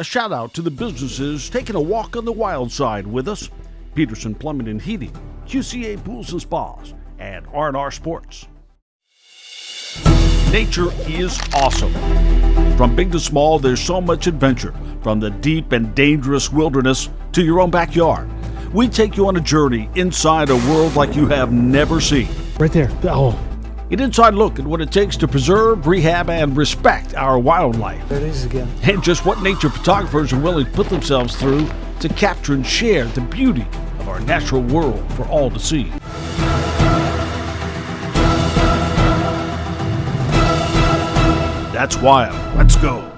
A shout out to the businesses taking a walk on the wild side with us. Peterson Plumbing and Heating, QCA Pools and Spas, and R&R Sports. Nature is awesome. From big to small, there's so much adventure, from the deep and dangerous wilderness to your own backyard. We take you on a journey inside a world like you have never seen. Right there. Oh. An inside look at what it takes to preserve, rehab, and respect our wildlife. There it is again. And just what nature photographers are willing to put themselves through to capture and share the beauty of our natural world for all to see. That's wild. Let's go.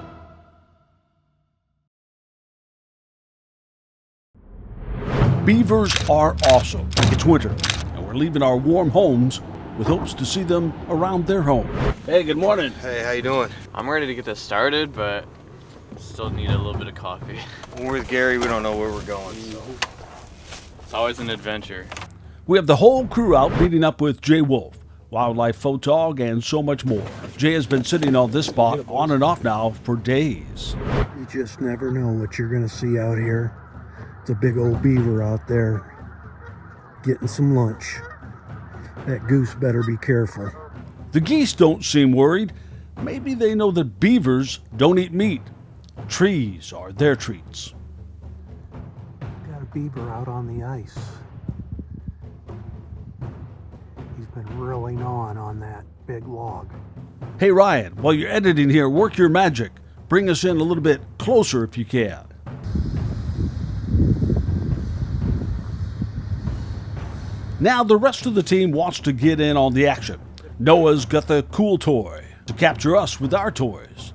Beavers are awesome. It's winter, and we're leaving our warm homes with hopes to see them around their home. Hey, good morning. Hey, how you doing? I'm ready to get this started, but still need a little bit of coffee. When we're with Gary, we don't know where we're going, so. It's always an adventure. We have the whole crew out meeting up with Jay Wolf, wildlife photog, and so much more. Jay has been sitting on this spot on and off now for days. You just never know what you're going to see out here. It's a big old beaver out there getting some lunch. That goose better be careful. The geese don't seem worried. Maybe they know that beavers don't eat meat. Trees are their treats. Got a beaver out on the ice. He's been really gnawing on that big log. Hey Ryan, while you're editing here, work your magic. Bring us in a little bit closer if you can. Now the rest of the team wants to get in on the action. Noah's got the cool toy to capture us with our toys,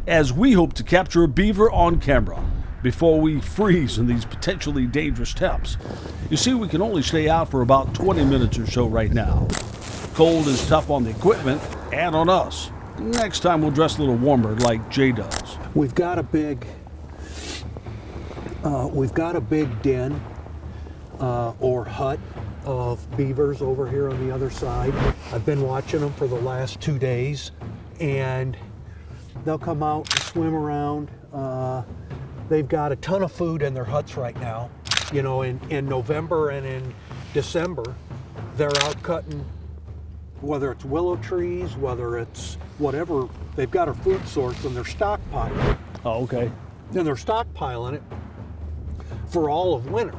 as we hope to capture a beaver on camera before we freeze in these potentially dangerous temps. You see, we can only stay out for about 20 minutes or so right now. Cold is tough on the equipment and on us. Next time we'll dress a little warmer like Jay does. We've got a big den or hut of beavers over here on the other side. I've been watching them for the last 2 days, and they'll come out and swim around. They've got a ton of food in their huts right now. You know, in November and in December, they're out cutting, whether it's willow trees, whether it's whatever. They've got a food source and they're stockpiling. Oh, okay. And they're stockpiling it for all of winter.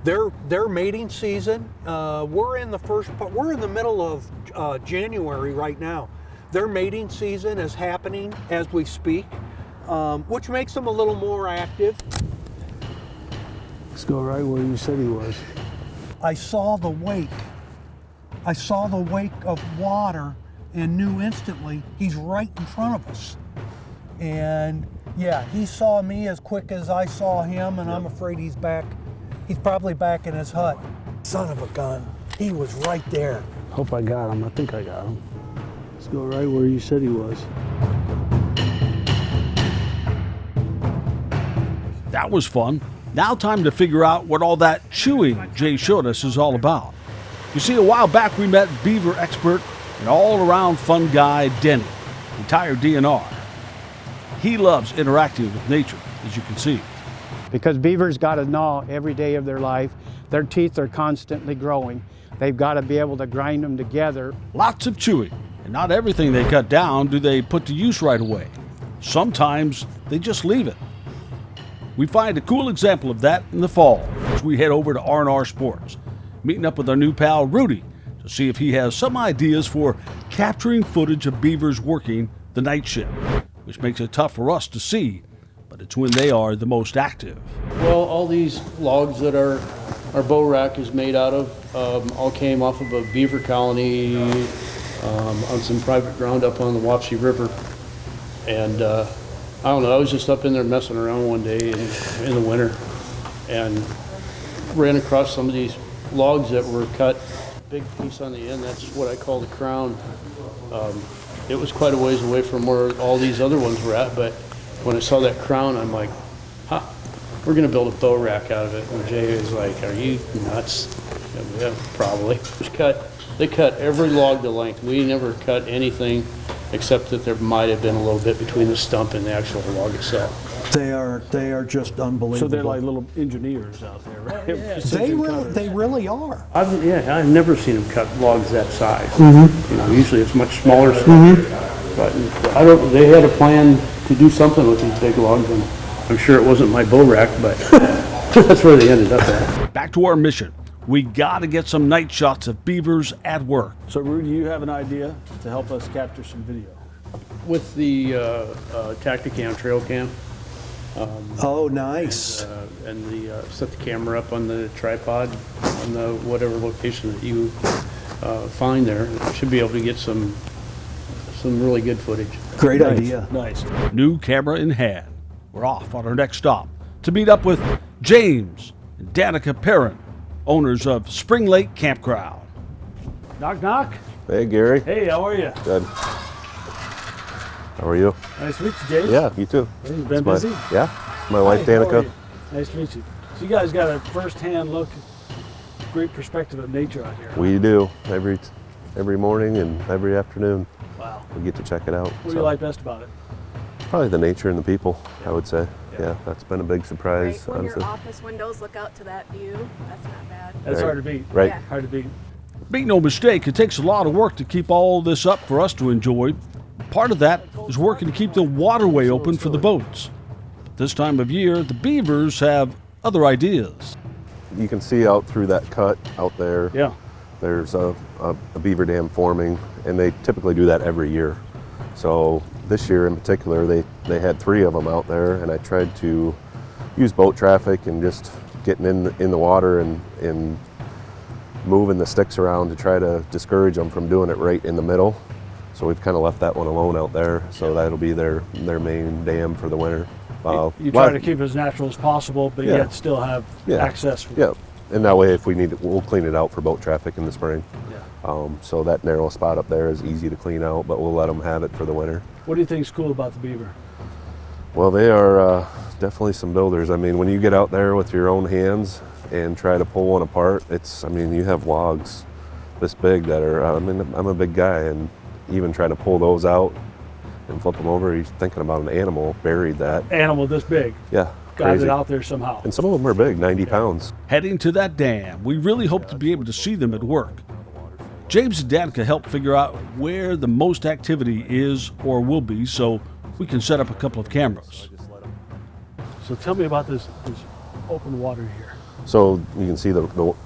Their mating season, we're in the middle of January right now. Their mating season is happening as we speak, which makes them a little more active. Let's go right where you said he was. I saw the wake of water and knew instantly he's right in front of us. And yeah, he saw me as quick as I saw him, and I'm afraid he's back. He's probably back in his hut. Son of a gun. He was right there. Hope I got him. I think I got him. Let's go right where you said he was. That was fun. Now time to figure out what all that chewing Jay showed us is all about. You see, a while back we met beaver expert and all-around fun guy Denny, retired DNR. He loves interacting with nature, as you can see. Because beavers got to gnaw every day of their life. Their teeth are constantly growing. They've got to be able to grind them together. Lots of chewing, and not everything they cut down do they put to use right away. Sometimes they just leave it. We find a cool example of that in the fall as we head over to R&R Sports, meeting up with our new pal Rudy to see if he has some ideas for capturing footage of beavers working the night shift, which makes it tough for us to see, but it's when they are the most active. Well, all these logs that our bow rack is made out of all came off of a beaver colony on some private ground up on the Wapsie River. And I don't know, I was just up in there messing around one day in the winter and ran across some of these logs that were cut. Big piece on the end, that's what I call the crown. It was quite a ways away from where all these other ones were at, but when I saw that crown, I'm like, we're gonna build a bow rack out of it. And Jay was like, are you nuts? Yeah, probably. They cut every log to length. We never cut anything except that there might have been a little bit between the stump and the actual log itself. They are just unbelievable. So they're like little engineers out there, right? They really are. I've never seen them cut logs that size. You know, usually it's much smaller stuff. But they had a plan to do something with these big logs, and I'm sure it wasn't my bow rack, but that's where they ended up at. Back to our mission. We got to get some night shots of beavers at work. So, Rudy, you have an idea to help us capture some video? With the Tacticam trail cam, Oh, nice. and set the camera up on the tripod on the whatever location that you find there, you should be able to get some really good footage. Great idea. Nice. New camera in hand. We're off on our next stop to meet up with James and Danica Perrin, owners of Spring Lake Campground. Knock, knock. Hey, Gary. Hey, how are you? Good. How are you? Nice to meet you, James. Yeah, you too. Hey, you been It's busy? Yeah. My wife, Hi, how are Danica. you? Nice to meet you. So you guys got a first-hand look, great perspective of nature out here. We do every morning and every afternoon. Wow. We get to check it out. What do you like best about it? Probably the nature and the people, I would say. Yeah, that's been a big surprise. Right, when your honestly. office windows look out to that view, that's not bad. That's Right. hard to beat. Right. Yeah. Hard to beat. Make no mistake, it takes a lot of work to keep all this up for us to enjoy. Part of that is working to keep the waterway open for the boats. This time of year, the beavers have other ideas. You can see out through that cut out there. Yeah. There's a beaver dam forming, and they typically do that every year. So this year in particular, they had 3 of them out there, and I tried to use boat traffic and just getting in the water and moving the sticks around to try to discourage them from doing it right in the middle. So we've kind of left that one alone out there. So that'll be their main dam for the winter. You try to keep it as natural as possible, but Yeah. yet still have Yeah. access. Yeah, and that way if we need it, we'll clean it out for boat traffic in the spring. Yeah. So that narrow spot up there is easy to clean out, but we'll let them have it for the winter. What do you think is cool about the beaver? Well, they are definitely some builders. I mean, when you get out there with your own hands and try to pull one apart, you have logs this big that are, I'm a big guy, and even trying to pull those out and flip them over, you're thinking about an animal buried that. Animal this big. Yeah, Got crazy. it out there somehow. And some of them are big, 90 pounds. Heading to that dam, we really hope to be able to see them at work. James and Danica help figure out where the most activity is or will be so we can set up a couple of cameras. So tell me about this open water here. So you can see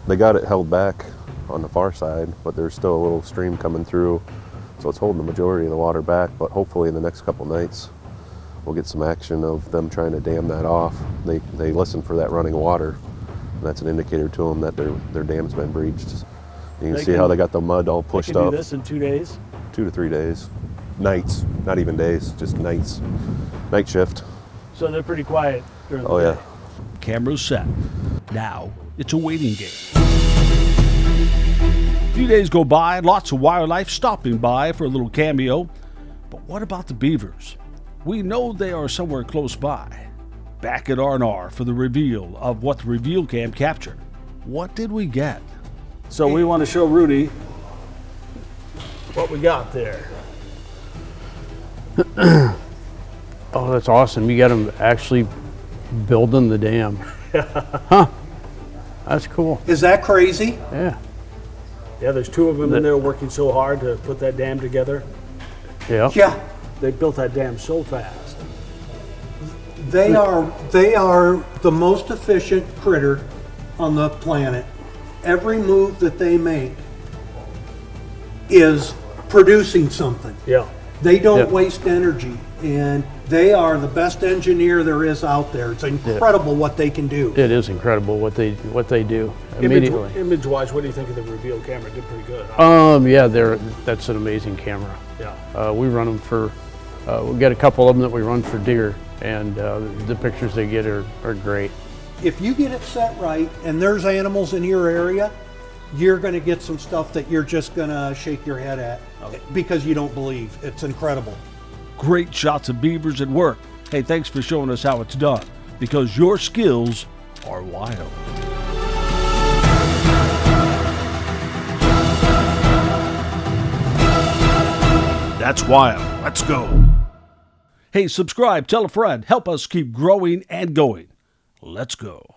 they got it held back on the far side, but there's still a little stream coming through. So it's holding the majority of the water back, but hopefully in the next couple nights we'll get some action of them trying to dam that off. They listen for that running water, and that's an indicator to them that their dam's been breached. You can see how they got the mud all pushed They can up. do this in 2 days. 2 to 3 days. Nights, not even days, just nights. Night shift. So they're pretty quiet during the Oh day. yeah. Cameras set. Now it's a waiting game. A few days go by, lots of wildlife stopping by for a little cameo. But what about the beavers? We know they are somewhere close by. Back at R&R for the reveal of what the reveal cam captured. What did we get? So we want to show Rudy what we got there. Oh, that's awesome. You got them actually building the dam. Huh. That's cool. Is that crazy? Yeah. Yeah, there's 2 of them in there working so hard to put that dam together. Yeah. Yeah. They built that dam so fast. They are the most efficient critter on the planet. Every move that they make is producing something. Yeah. They don't Yep. waste energy, and they are the best engineer there is out there. It's incredible what they can do. It is incredible what they do immediately. Image-wise, what do you think of the reveal camera? It did pretty good. Huh? Yeah, that's an amazing camera. Yeah. We run them for, we got a couple of them that we run for deer, and the pictures they get are great. If you get it set right and there's animals in your area, you're going to get some stuff that you're just going to shake your head at because you don't believe. It's incredible. Great shots of beavers at work. Hey, thanks for showing us how it's done, because your skills are wild. That's wild. Let's go. Hey, subscribe, tell a friend, help us keep growing and going. Let's go.